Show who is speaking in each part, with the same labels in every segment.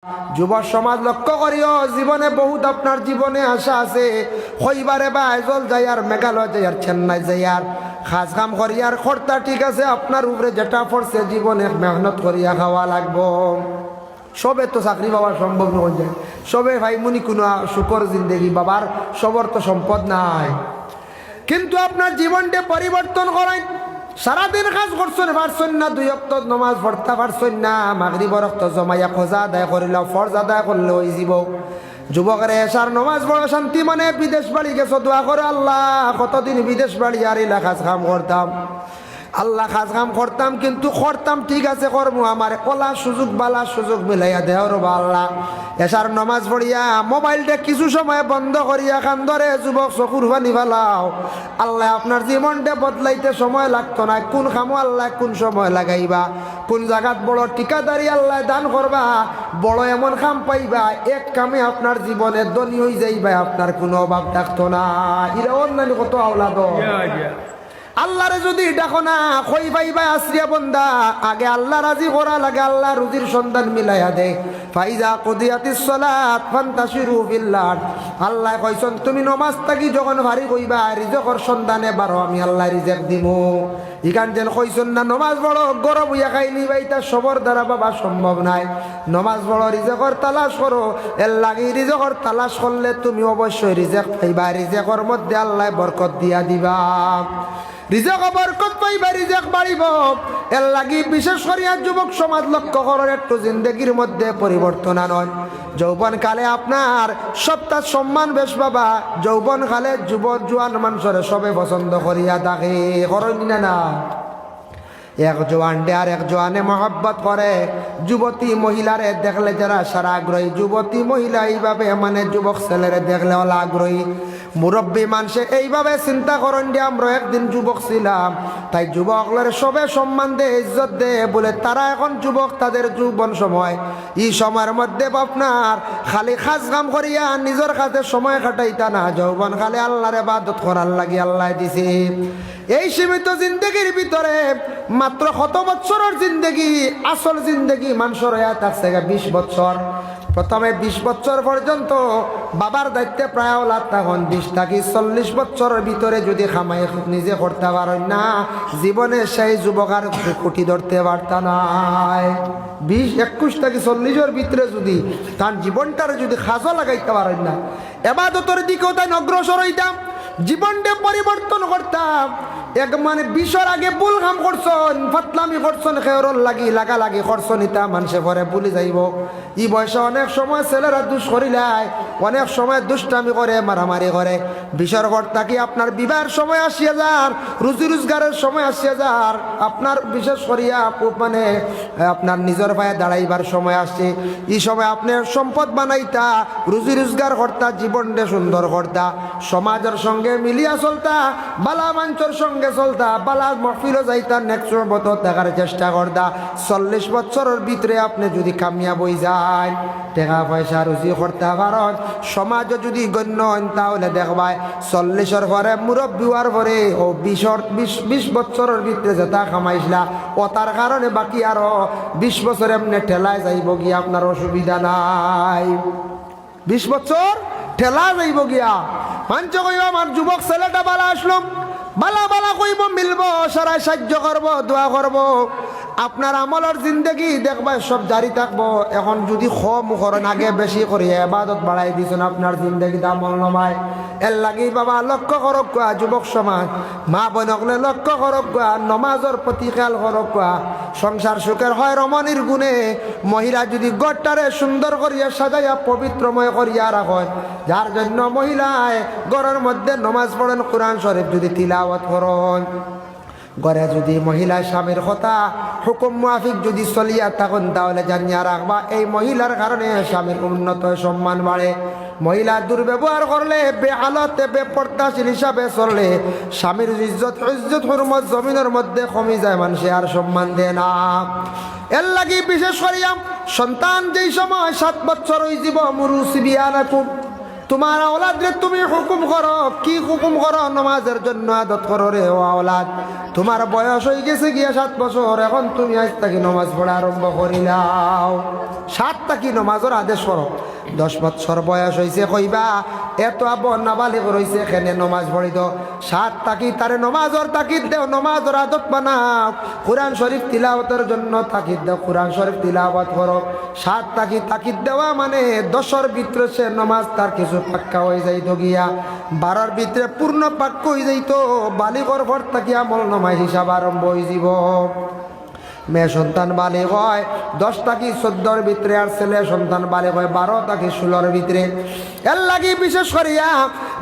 Speaker 1: যুব সমাজ লক্ষ্য করিও, জীবনে বহুত আপনার জীবনে আশা আছে, হইবারে বা আইজল যাই আর মেঘালয় যাই আর চেন্নাই যাই আর খাস কাম করিয়ার খরতা ঠিক আছে, আপনার উপরে যেটা পড়ছে জীবনে মেহনত করিয়া খাওয়া লাগবো। সবে তো চাকরি পাওয়া সম্ভব নয় যায়, সবে ভাই মুনি কোনো সুখর জিন্দেগি বাবার সবর তো সম্পদ নাই, কিন্তু আপনার জীবনটা পরিবর্তন করাই। সারাদিন কাজ করছেন পারছেন না, 2 ওয়াক্ত নমাজ পড়তে পারছেন না, মাগরিবের রক্ত জমাইয়া খোঁজা আদায় করিলাম, ফরজ আদায় করলে ওই জীবক যুবকের এসার নমাজ পড়া শান্তি মানে বিদেশ বাড়ি গেছো, দোয়া করে আল্লাহ কতদিন বিদেশ বাড়ি আর এলা কাজ কাম করতাম, আল্লাহ কাজ কাম করতাম কিন্তু করতাম ঠিক আছে কর্ম, আমার কলা সুযোগ বালা সুযোগ মিলাইয়া দেহ রবা আল্লাহ। এসার নমাজ পড়িয়া মোবাইলটা কিছু সময় বন্ধ করিয়া কান্দরে যুবক চকুর পানি ফেলাও, আল্লাহ আপনার জীবনটা বদলাইতে সময় লাগতো না, কোন কামো আল্লাহ কোন সময় লাগাইবা, কোন জায়গাত বড় ঠিকাদারি আল্লাহ দান করবা, বড় এমন কাম পাইবা, এক কামে আপনার জীবনে ধনী হয়ে যাইবা, আপনার কোনো অভাব থাকতো না। এরা অন্যান্য কত আওলাদ আল্লাহরে যদি ডাকো না কই পাইবা আশ্রিয়া বন্দা, আগে আল্লাহ রাজি করা লাগে, আল্লাহ রুজির সন্ধান মিলাইয়া দে। ফাইজা কুদিয়াতিস সালাত ফান্তাশিরু ফিল্লাহ, আল্লাহ কইছেন তুমি নমাজ থাকি যখন ভারী কইবা রিজকের সন্ধানে বারো, আমি আল্লাহ রিজক দিমু। ইখান যেন কইছেন না নমাজ বড় গরব হইয়া খাইলি বাইতা সবর দ্বারা বাবা সম্ভব নাই, নমাজ বড় রিজকের তালাশ করো, এর লাগি রিজকের তালাশ করলে তুমি অবশ্যই রিজক পাইবা, রিজকের মধ্যে আল্লাহ বরকত দিয়া দিবা, রিজক বরকত পাইবা, রিজক বাড়িব। এর লাগি বিশেষ করিয়া যুবক সমাজ লক্ষ্য করার একটু জিন্দগির মধ্যে পরিবর্তন আনয়। যৌবন কালে আপনার সপ্তাহ সম্মান বেশ বাবা, যৌবন কালে যুবক জোয়ান মানুষরে সবে পছন্দ করিয়া থাকে, করেন না? এক জোয়ানডে আর এক জোয়ানে মহব্বত করে, যুবতী মহিলারে দেখলে যারা সারা আগ্রহী, যুবতী মহিলা এইভাবে মানে যুবক ছেলেরে দেখলে ওলা আগ্রহী। মুরব্বী মানুষে এইভাবে চিন্তা করেন যে আমরা একদিন যুবক ছিলাম, তাই যুবকদের সবে সম্মান দে ইজ্জত দে বলে তারা এখন যুবক, তাদের যৌবন সময় এই সময়ের মধ্যে আপনার খালি খাস কাম করিয়া নিজের কাছে সময় কাটাইতা না, যৌবন খালি আল্লাহর ইবাদত করার লাগি আল্লাহ দিছে। এই সীমিত জিন্দগির ভিতরে মাত্র কত বছরের জিন্দগি, আসল জিন্দগি মানুষের হয়ে থাকছে 20 বছর। প্রথমে 20 বছর পর্যন্ত বাবার দায়িত্বে প্রায় ওলাদ তখন 20 থেকে 40 বছরের ভিতরে যদি খামাই নিজে করতে পারেন না, জীবনে সেই যুবক আর কুটি ধরতে পারত নাই। 20-21 থেকে 40-এর ভিতরে যদি তার জীবনটার যদি খাজো লাগাইতে পারেন না, এবাদতের দিকেও তাই অগ্রসর হইতাম, জীবনটা পরিবর্তন করতাম। এক মানে 20-এর আগে ভুল কাম করছন, ফাতলামি করছন, খেয়রল লাগি লাগালাগি করছন, ইতা মানুষে পরে ভুলে যাইব। ই বয়সে অনেক সময় ছেলেরা দুষ করিলাই, অনেক সময় দুষ্টামি করে, মারামারি করে। 20-এর ঘর থাকি আপনার বিবাহের সময় আসিয়া যার, রুজি রোজগারের সময় আসিয়া যার, আপনার বিশেষ করিয়া মানে আপনার নিজের পায়ে দাঁড়াইবার সময় আসছে। এই সময় আপনার সম্পদ বানাইতা, রুজি রোজগার করতা, জীবনটা সুন্দর করতা, সমাজের সঙ্গে মিলিয়া চলতা, বালা মানুষের সঙ্গে চলতা, বালা মহফিলও যাইতা, নেক্সট বছর দেখার চেষ্টা করতা। 40 বছরের ভিতরে আপনি যদি কামিয়াব হয়ে যায়, টাকা পয়সা রুজি করতে পারেন, সমাজও যদি গণ্য হন, তাহলে দেখবাই 40-এর পরে মুরব্বী হওয়ার পরে ও 20 বছরের ভিতরে যেটা কামাইছিলা ও তার কারণে বাকি আরো 20 বছর এমনি ঠেলায় যাইব গিয়া, আপনার অসুবিধা নাই। 20 বছর ঠেলা যাইব গিয়া, মানছ কইব আমার যুবক ছেলেটা বালা আসলো, বালা বালা কইব, মিলব, সারাই সাহায্য করব, দোয়া করব, আপনার আমলের জিন্দগি দেখবা সব জারি থাকবো। এখন যদি করেন আগে বেশি করিয়া ইবাদত বাড়াই দিছেন, আপনার জিন্দগিতে আমল নমায়। এর লাগি বাবা লক্ষ্য করক কোয়া, যুবক সমাজ মা বোনকলে লক্ষ্য করক কোয়া, নমাজের প্রতি খেয়াল করক কোয়া। সংসার সুখের হয় রমণীর গুণে, মহিলা যদি গড়টারে সুন্দর করিয়া সাজাইয়া পবিত্রময় করিয়া রাখেন, যার জন্য মহিলায় ঘরের মধ্যে নমাজ পড়েন, কোরআন শরীফ যদি তিলাওয়াত করেন, ঘরে যদি মহিলা স্বামীর কথা হুকুম মাফিক যদি চলিয়া থাকুন, তাহলে জানিয়া রাখবা এই মহিলার কারণে স্বামীর উন্নত সম্মান বাড়ে। মহিলা দুর্ব্যবহার করলে, বেহালতে বেপর্দাশীল হিসাবে চললে স্বামীর ইজ্জত হুরমত জমিনের মধ্যে কমে যায়, মানুষে আর সম্মান দেয় না। এর লাগি বিশেষ করিয়া সন্তান যেই সময় 7 বছর হয়ে যাব, মুরুসি বিয়ানাকুম, তোমার আওলাদরে তুমি হুকুম করো, কি হুকুম করো? নামাজের জন্য আদত করো রে ও আওলাদ। তোমার বয়স হয়ে গেছে গিয়া 7 বছর, এখন তুমি আজ থেকে নামাজ পড়া আরম্ভ করিলাও। 7 থাকি নামাজের আদেশ করো। 10 বছর বয়স হয়েছে কইবা এত আবন নাবালিগ রয়েছে এখানে নমাজ পড়িত। 7 থাকি তারে নমাজর তাকিদ দেও, নমাজর আদত বানাও। কোরআন শরীফ তিলাওয়াতের জন্য তাকিদ দেও, কোরআন শরীফ তিলাওয়াত করো। 7 থাকি তাকিদ দেওয়া মানে 10-এর ভিতরে সে নমাজ তার কিছু পাক্কা হয়ে যাইত গিয়া, 12-এর ভিতরে পূর্ণ পাক্কা হয়ে যাইত। বালিগর ভর থাকি আমল নমাজ হিসাব আরম্ভ হয়ে যাব। মেয়ে সন্তান বালিগ হয় 10 থাকি 14-এর ভিতরে, আর ছেলে সন্তান বালিগ হয় 12 থাকি 16-এর ভিতরে। এর লাগি বিশেষ করিয়া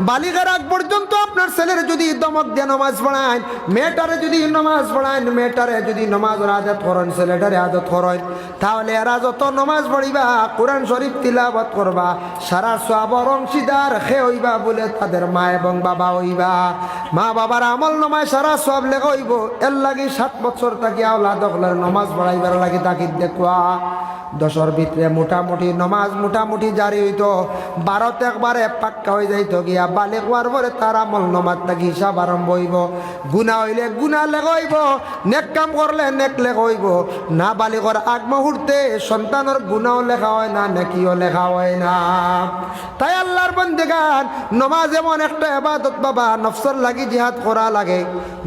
Speaker 1: বালিগার আগ পর্যন্ত আপনার ছেলের যদি দমক দিয়ে নমাজ পড়ায়, মেয়েটারে যদি নমাজ পড়ায়, মেয়েটারে যদি নমাজের আদত করেন, ছেলেটারে আদত করেন, তাহলে এরা যত নমাজ পড়িবা, কোরআন শরীফ তিলাওয়াত করবা, সারা সওয়াবের অংশীদার খে হইবা বলে তাদের মা এবং বাবা হইবা। মা বাবার আমল নমায় সারা সওয়াব লেখা হইব। এর লাগি 7 বছর থাকি আওলাদ হকলের নমাজ পড়াইবার লাগি তাকিদ দেখুয়া। 10-এর ভিতরে মোটামুটি নমাজ মোটামুটি জারি হইত, 12তে একবারে পাক্কা হয়ে যাইত গিয়া। বালিগ হওয়ার পরে তার আমল নমাজ থাকি হিসাব আরম্ভ হইব। গুনাহ হইলে গুনাহ লেখা হইব, নেক কাম করলে নেক লেখা হইব। না বালিগর আগ মুহূর্তে সন্তানের গুনাহ লেখা হয় না, নেকিও লেখা হয় না। তাই আল্লাহর বান্দাগান নমাজ এমন একটা ইবাদত বাবা, নফসের লাগি জিহাদ করা লাগে।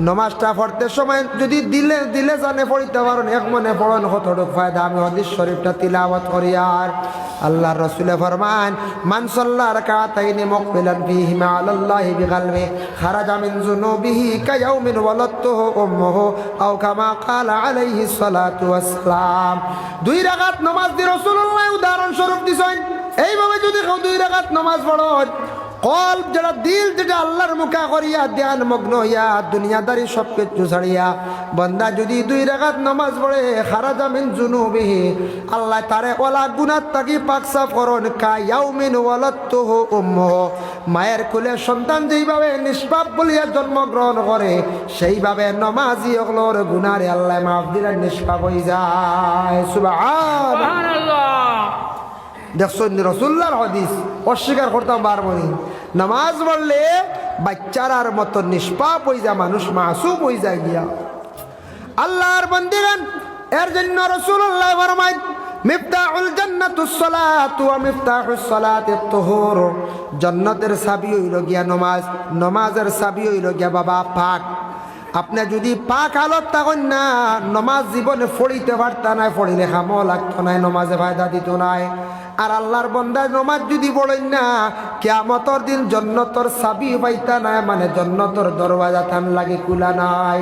Speaker 1: নমাজটা পড়তে সময় যদি দিলে দিলে জানে পড়িতে পারেন, এক মনে পড়েন কতটুকু ফায়দা। আমি হাদিস শরীফটা তিলাওয়াত করি। আর আল্লাহর রাসূল ফরমান, মান সাল্লা রাকাতাইনি মুকবিলান ফীহিমা আলাল্লাহি বিকলবি খারাজা মিন যুনুবিহি কায়াউমিন ওয়ালাদতুহু উম্মুহু আও কামা ক্বালা আলাইহিস সালাতু ওয়াসসালাম। 2 রাকাত নামাজ দি রাসূলুল্লাহ উদাহরণ স্বরূপ দিছেন। এইভাবে যদি কেউ 2 রাকাত নামাজ পড়েন, কলব যেটা, দিল যেটা আল্লাহর মুখা করিয়া ধ্যান মগ্ন হইয়া দুনিয়াদারি সব কিছু ছাড়িয়া বান্দা যদি 2 রাকাত নামাজ পড়ে, খারাজা মিন যুনুবিহি, আল্লাহ তারে ওলা গুনাহ থাকি পাক সাফ করন। কায়াউমিন ওয়ালাদতুহু উম্মুহু, মায়ের কোলে সন্তান যেইভাবে নিষ্পাপ বলিয়া জন্মগ্রহণ করে, সেইভাবে নমাজি হকলোর গুনারে আল্লাহ মাফ দিলে নিষ্পাপ হয়ে যায়। সুবহানাল্লাহ। দেখছেন রাসূলুল্লাহর হাদিস, অস্বীকার করতাম বারবারই। নামাজ পড়লে বাচ্চারার মতো নিষ্পাপ হয়ে যায়, মানুষ মাসুম হয়ে যায় গিয়া। আল্লাহর বান্দাগণ, এর জন্য রাসূলুল্লাহ ফরমায়, মিফতাহুল জান্নাতুস সালাতু ওয়া মিফতাহুস সালাতিত তুহুর। জান্নাতের চাবি হইল গিয়া নমাজ, নমাজের চাবি হইল গিয়া বাবা পাক। আপনি যদি পাক হালত থাকেন না, নমাজ জীবনে পড়িতে পারতা নাই, পড়িলে কামও লাগতো নাই, নমাজে ফায়দা দিত নাই। আর আল্লাহর বান্দা নমাজ যদি পড়েন না, কিয়ামতের দিন জান্নাতের চাবি পাইতা নাই, মানে জান্নাতের দরওয়াজা থান লাগে খোলা নাই।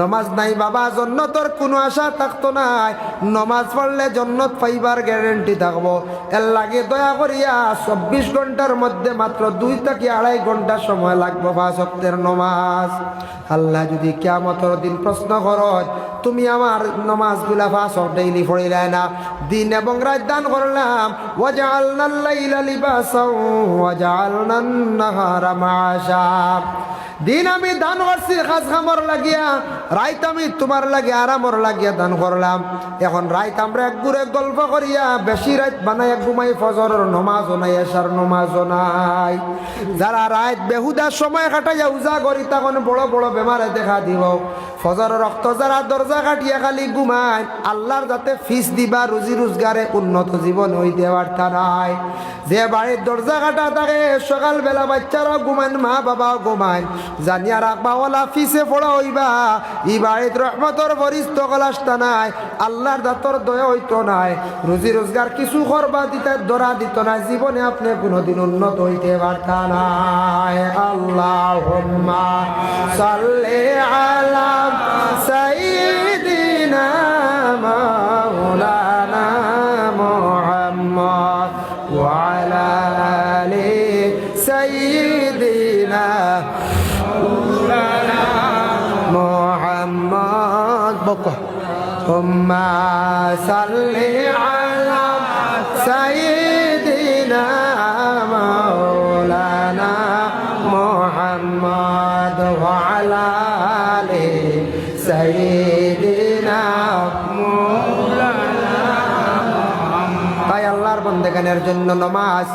Speaker 1: নমাজ নাই বাবা, জান্নাতের কোনো আশা থাকতো নাই। নমাজ পড়লে জান্নাত পাইবার গ্যারান্টি থাকবো। এর লাগে দয়া করিয়া 24 ঘন্টার মধ্যে মাত্র 2 থেকে 2.5 ঘন্টা সময় লাগবে 5 ওয়াক্তের নমাজ। আল্লাহ যদি কিয়ামতের দিন প্রশ্ন করত, তুমি আমার নমাজগুলা 5 ওয়াক্ত ডেইলি পড়িলে না, দিন এবং রাত দান করলাম, ওয়াজআলনাল লাইলা লিবাসাও ওয়াজআলনান নাহারা মাআশা। দিন আমি দান করছি কাজ কামর লাগিয়া, রাত আমি তোমার লাগে আরামর লাগিয়া দান করলাম। এখন রাত আমরা এক ঘুরে গল্প করিয়া বেশি রাত বানাইয়া ঘুমাই, ফজরের নমাজও নাই, এশার নমাজও নাই। যারা রাত বেহুদা সময় কাটাইয়া উজা করি, তখন বড় বড় বেমারে দেখা দিব। ফজরের রক্ত যারা দরজা কাটিয়া খালি ঘুমায়, আল্লাহর যাতে ফিস দিবা রুজি রোজগারে উন্নত জীবন হইতে পারতা নাই। যে বাড়ির দরজা কাটা থাকে, সকালবেলা বাচ্চারাও ঘুমায়, মা বাবাও ঘুমায়, জানিয়া রাখবা ওলা ফিসে পড়া হইবা। ই বাড়িত রহমতর বরিষ্ঠ কলাসটা নাই, আল্লাহর দাতর দয়া হইতো নাই, রুজি রোজগার কিছু করবা দিতে দরা দিত না, জীবনে আপনি কোনোদিন উন্নত হইতে পারতা নাই। আল্লাহুম্মা সাল্লি আলা সাইয়্যিদিনা মাওলানা মুহাম্মদ ওয়া আলা আলি সাইয়্যিদিনা মাওলানা মুহাম্মদ। বকো হুম্মা সাল্লি আলা সাইয়্যিদিনা মাওলানা মুহাম্মদ ওয়া আলা আলি সাইয়্যিদিনা মাওলানা মুহাম্মদ। তাই আল্লাহর বান্দাগণের জন্য নামাজ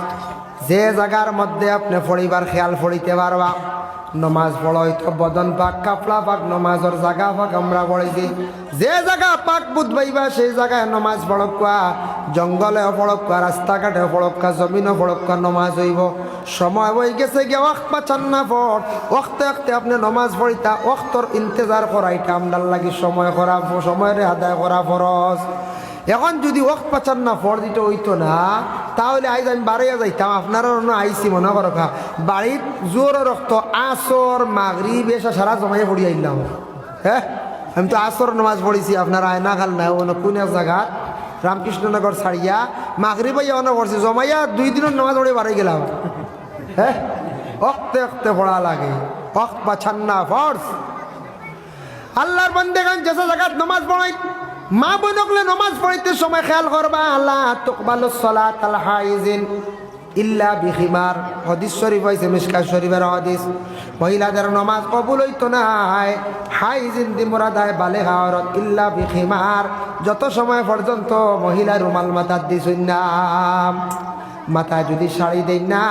Speaker 1: যে জায়গার মধ্যে আপনি পড়িবার খেয়াল পড়িতে পারবা নমাজ পড়ই তো বদন পাক কাপড়া পাক নমাজের জায়গা পাক আমরা পড়েছি যে জায়গা পাক বুধ পাইবা সেই জায়গায় নমাজ পড়কা জঙ্গলেও পড়কা রাস্তাঘাটেও পড়কা জমিনও পড়কা নমাজ হইব সময় হয়ে গেছে গিয়ে ওয়াক্ত পাচ্ছেন না পড় ওয়াক্তে ওয়াক্তে আপনি নমাজ পড়িতা ওয়াক্তর ইন্তজার করা এটা আমরার লাগি সময় করা সময়ের আদায় করা ফরজ এখন যদি ওয়াক্ত পাচ্ছেন না ফর দিতে হইতো না তাহলে আইজ আমি বাড়িয়া যাইতাম আপনারা আইসি মনে করো বাড়ির জোর রক্ত আসর মাগরিব এসা সারা জমাইয়ে পড়ি আইলাম হ্যাঁ আমি তো আসর নামাজ পড়েছি আপনারা আয়না খাল না কোন এক জায়গাত রামকৃষ্ণনগর ছাড়িয়া মাগরিব অন করছি জমাইয়া 2 দিনের নামাজ পড়ে বাড়ি গেলাম হ্যাঁ অক্তে অক্তে পড়া লাগে ওয়াক্ত পাচ্ছেন না ফরজ আল্লাহর বান্দেগান যে জায়গাত নামাজ পড়াই মা বোনকলে নমাজ পড়িতে সময় খেয়াল করবা আল্লাহ তুকবালুস সালাত আল হাইজিন ইল্লা বিখিমার হাদিস শরীফ হইছে মিশকাত শরীফের হাদিস মহিলাদের নমাজ কবুল হইতো না হাইজিন দি মুরাদায় বালেগা অরত ইল্লা বিখিমার যত সময় পর্যন্ত মহিলা রুমাল মাথার দিছুন না মাথায় যদি শাড়ি দেই না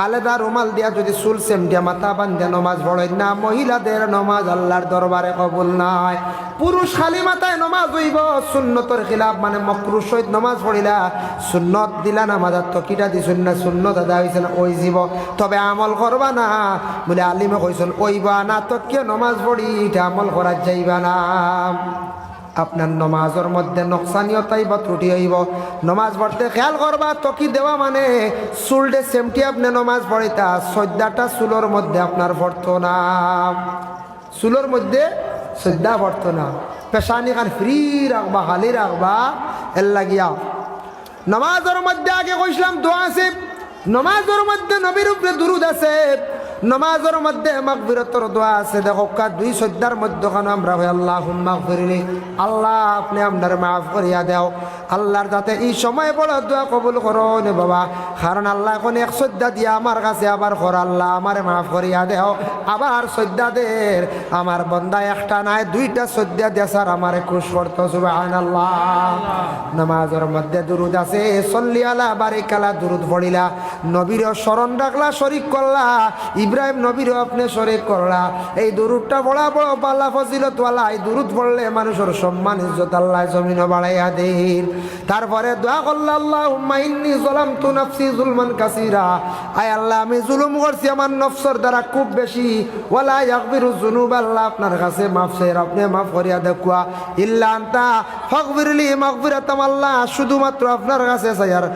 Speaker 1: আলাদা রুমাল দিয়া যদি চুল সেম দিয়া মাথা বান্ধে নমাজ পড়েন না মহিলাদের নমাজ আল্লাহর দরবারে কবুল নয় পুরুষ খালি মাথায় নমাজ হইব সুন্নতর খিলাফ মানে মকরুহ সহিত নমাজ পড়িলা সুন্নত দিলা না মাদার তো কিটা দিছুন না সুন্নত আদা হইছে না ওই জীব তবে আমল করবা না বলে আলিমে কইছেন ওইবা না তো কে নমাজ পড়ি এটা আমল করা যাইবা না আপনার নমাজের মধ্যে নকশানিয়তাই বা ত্রুটি হইব নমাজ পড়তে খেয়াল করবা তকি দেওয়া মানে চুলটে সেমটি আপনি নমাজ পড়িতা 14টা চুলোর মধ্যে আপনার পড়তো না চুলোর মধ্যে 14 পড়তো না পেশানি খান ফ্রি রাখবা খালি রাখবা এর লাগিয়া নমাজের মধ্যে আগে কইছিলাম দোয়া আছে নমাজের মধ্যে নবীর উপরে দুরূদ আছে নমাজের মধ্যে মাগফিরাতের দোয়া আছে দেখো 2 সদ্দার মধ্যখানে আমরা হয় আল্লাহুম্মা গফিরলি আল্লাহ আপনি আমাদের মাফ করিয়া দাও আল্লাহর যাতে এই সময় বড় দোয়া কবুল করো নে বাবা কারণ আল্লাহ এখন 1 সদ্দা দিয়া আমার কাছে আবার কর আল্লাহ আমারে মাফ করিয়া দাও আবার সদ্দাদের আমার বান্দা একটা নাই 2টা সদ্দা দেসার আমারে খুশ করতো সুবহানাল্লাহ নামাজের মধ্যে দুরূদ আছে সাল্লি আলা বারিকালা দুরূদ পড়িলা নবীর স্মরণ রাখলা শরীক করলা ইব্রাহিম নবীর আপনি শরীক করলা এই দুরূদটা বড় বড় পাল্লা ফজিলত ওয়ালা এই দুরূদ পড়লে মানুষের সম্মান ইজ্জত আল্লাহ জমিন বাড়াইয়া দেন তারপরে দোয়া করলা আল্লাহুম্মা ইন্নী যালামতু নাফসি যুলমান কাসীরা আয় আল্লাহ আমি জুলুম করছি আমার নফসের দ্বারা খুব বেশি ওয়ালা ইয়াগফিরু যুনুব আল্লাহ আপনার কাছে মাফ চাই আপনি মাফ করিয়া দেখুয়া ইল্লা আনতা ফাগফিরলি মাগফিরাতাম আল্লাহ শুধুমাত্র আপনার কাছে চাই আর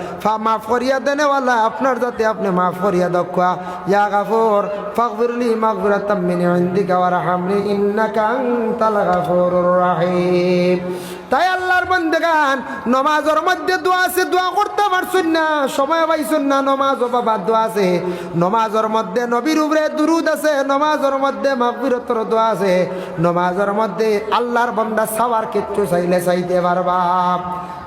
Speaker 1: মাফ করিয়া দেনে ওয়ালা আপনার যাতে আপনি মাফ করিয়া দেখুয়া ইয়া গাফুর ফাগফিরলি মাগফিরাতাম মিন ইনদিকা ওয়ারহামনি ইন্নাকা আনতাল গাফুরুর রহিম তাই আল্লাহর বান্দাগান নামাজের মধ্যে দোয়া আছে দোয়া করতে পারছুন না সময় পাইছুন না নামাজও বাবা দোয়া আছে নামাজের মধ্যে নবীর উপরে দুরূদ আছে নামাজের মধ্যে মাগফিরাতের দোয়া আছে নামাজের মধ্যে আল্লাহর বান্দা সবার কিছু চাইলে চাইতে পারবা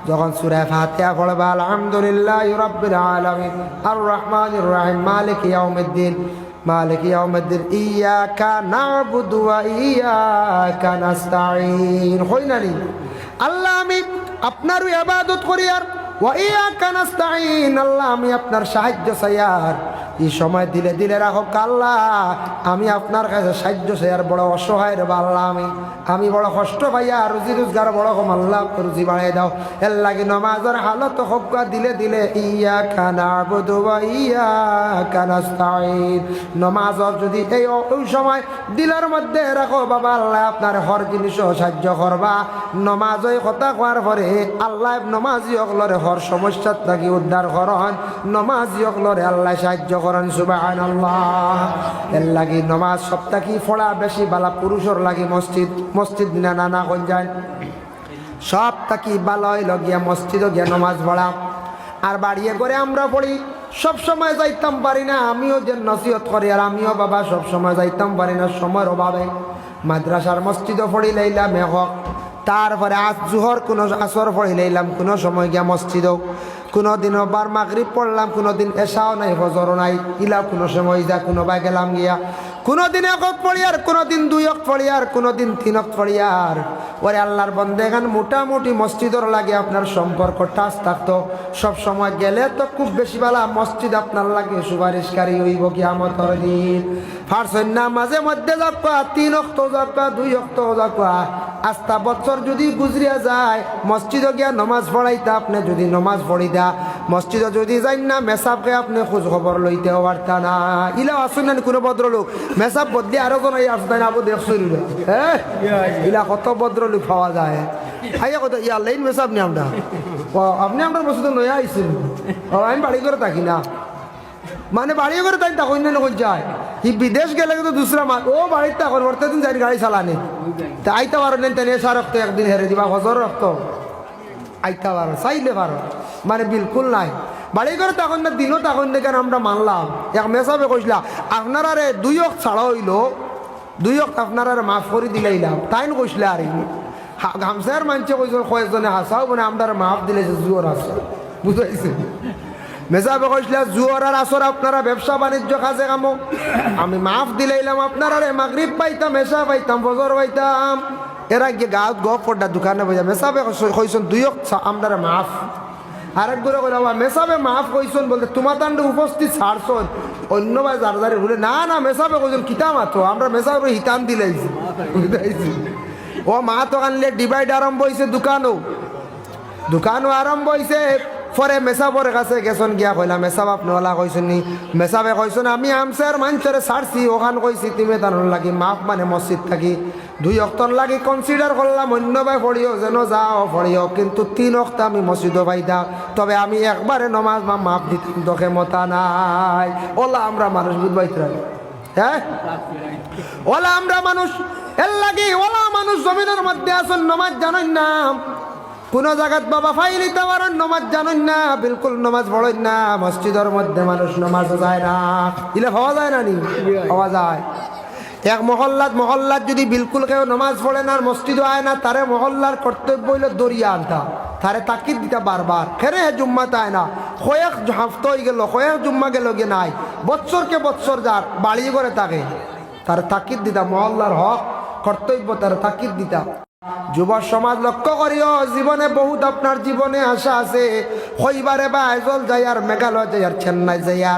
Speaker 1: যখন সূরা ফাতিহা পড়বা আলহামদুলিল্লাহি রাব্বিল আলামিন আর রহমানির রহিম মালিকি ইয়াউমিদ্দিন মালিকি ইয়াউমিদ্দিন ইয়াকা না'বুদু ওয়া ইয়াকা নাস্তাঈন হইনানি আল্লাহ আমি আপনারই ইবাদত করি আর ওয়া ইয়াকা নাস্তাঈন আল্লাহ আমি আপনার সাহায্য চাই আর এই সময় দিলে দিলে রাখো আল্লাহ আমি আপনার কাছে সাহায্য চাই আর বড় অসহায় রে আল্লাহ আমি বড় কষ্ট পাইয়া রুজি রোজগার বড় কম আল্লাহ রুজি বাড়াই দাও এর লাগে নামাজের হালত হোক দিলে দিলে ইয়াকা না'বুদু ওয়া ইয়াকা নাস্তাঈন নামাজের যদি এই সময় দিলের মধ্যে রাখো বাবা আল্লাহ আপনার হর জিনিস সাহায্য করবা নামাজই কথা কোয়ার পরে আল্লাহ নামাজি অকলরে হর সমস্যা থাকি উদ্ধার করন নামাজি অকলরে আল্লাহ সাহায্য করেন সুবহানাল্লাহ এর লাগি নামাজ সপ্তাহ কি পড়া বেশি বালা পুরুষের লাগি মসজিদ না নানা কোন যায় সব থাকি বালয় লগিয়া মসজিদও গিয়া নামাজ পড়া আর বাড়িয়ে করে আমরা পড়ি সব সময় যাইতাম পারি না আমিও যে নসিহত করি আর আমিও বাবা সব সময় যাইতাম পারি না সময়ের অভাবে মাদ্রাসার মসজিদও পড়ি লাইলাম হক তারপরে আজ জোহর কোনো আসর পড়ি লাইলাম কোনো সময় গিয়া মসজিদও কোনো দিন বার মাগরিব পড়লাম কোনো দিন এশাও নাই ফজরও নাই ইলা কোনো সময় যা কোনো বা গেলাম গিয়া কোনোদিন এক ওয়াক্ত পড়ি আর কোনোদিন 2 ওয়াক্ত পড়ি আর কোনোদিন 3 ওয়াক্ত পড়ি আর ওরে আল্লাহর বন্দেগান মোটামুটি মসজিদর লাগে আপনার সম্পর্ক টাচ থাকতো সব সময় গেলে তো খুব বেশি বেলা মসজিদ আপনার লাগে সুপারিশকারী হইব কিয়ামতের দিন ফারসন না মাঝে মধ্যে যাবা 3 ওয়াক্ত যাবা 2 ওয়াক্ত যাবা আস্তা বছর যদি গুজরিয়া যায় মসজিদে গিয়া নমাজ পড়াইতা আপনি যদি নমাজ পড়ি দা মসজিদে যদি যাই না মেসাবকে আপনি খোঁজ খবর লইতে পারতা না ইলা আসুন না কোনো ভদ্রলোক মেসাব বদলি আরো জন আসতেন আবু দেখছিল হ্যাঁ ইলা কত ভদ্রলোক পাওয়া যায় আইয়া কত ইয়া লাইন মেসাব নি আমরা ও আপনি আমরা মসজিদে নয়া আইছেন ও আমি বাড়ি করে থাকি না মানে বাড়ি করে তাই তখন না কই যায় ই বিদেশ গেলে তো দুসরা মাস ও বাড়িতে তখন করতে দিন যাই গাড়ি চালানে তা আইতে পারো নেন তেনে এসা রক্ত একদিন হেরে দিবা হজর রক্ত আইতে পারো চাইলে পারো মানে বিলকুল নাই বাড়ি করে তখন না দিনও তখন দেখে আমরা মানলাম এক মেসাবে কইসলা আপনারা রে 2 ওয়াক্ত ছাড়া হইল 2 ওয়াক্ত আপনারা মাফ করে দিলাইলাম তাই না কইসলা আর গামছার মানছে কইস কয়েকজনে হাসাও মানে আমরা মাফ দিলে জোর আছে বুঝাইছে মেসাবে কইসলা জোর আর আসর আপনারা ব্যবসা বাণিজ্য কাজে কামো আমি মাফ দিলাইলাম আপনারা রে মাগরিব পাইতাম এসা পাইতাম ফজর পাইতাম এরা গিয়ে গাঁত গপ পড়া দোকানে বইয়া মেসাবে কইসন 2 ওয়াক্ত আপনারা মাফ আরেক করে কইলা মেসাবে মাফ কইসন বলতে তোমার তান্ডে উপস্থিত ছাড়ছন অন্য ভাই যার যারে বলে না না মেসাবে কইসন কিতা মাতো আমরা মেসাবে হিতাম দিলাইছি ও মা তো আনলে ডিভাইড আরম্ভ হইছে দোকানও আরম্ভ হইছে পরে মেসাবর কাছে গেছন গিয়া কইলা মেসাব আপনিওয়ালা কইসন নি মেসাবে কইসন আমি আমসার মানুষের ছাড়ছি ওখান কইছি তুমি তার লাগি মাফ মানে মসজিদ থাকি 2 ওয়াক্তর লাগি কনসিডার করলাম অন্য ভাই পড়িও যেন যাও পড়িও কিন্তু 3 ওয়াক্ত আমি মসজিদও পাইতাম তবে আমি একবারে নমাজ বা মাফ দিতাম তোকে মতা নাই ওলা আমরা মানুষ বুঝবাইতে হ্যাঁ ওলা আমরা মানুষ এর লাগি ওলা মানুষ জমিনের মধ্যে আসুন নমাজ জানেন না কোন জায়গাত বাবা ফাইলিতে পারেন নমাজ জানেন না বিলকুল নমাজ পড়েন না মসজিদের মধ্যে মানুষ নমাজ যায় না ইলে হওয়া যায় না নি হওয়া যায় এক মহল্লাত যদি বিলকুল কেউ নমাজ পড়ে না আর মসজিদও আয় না তারে মহল্লার কর্তব্য হইল দরিয়া আনতা তারে তাকিদ দিতা বারবার খেরে হে জুম্মাতে আয় না কয়েক হাফতা হয়ে গেল কয়েক জুম্মা গেল গে নাই বৎসরকে বৎসর যার বাড়ি করে থাকে তার তাকিদ দিতা মহল্লার হক কর্তব্য তার তাকিদ দিতা যুব সমাজ লক্ষ্য করিও জীবনে বহুত আপনার জীবনে আশা আছে হইবারে বা আইজল যাই আর মেঘালয় যাই আর চেন্নাই যাই আর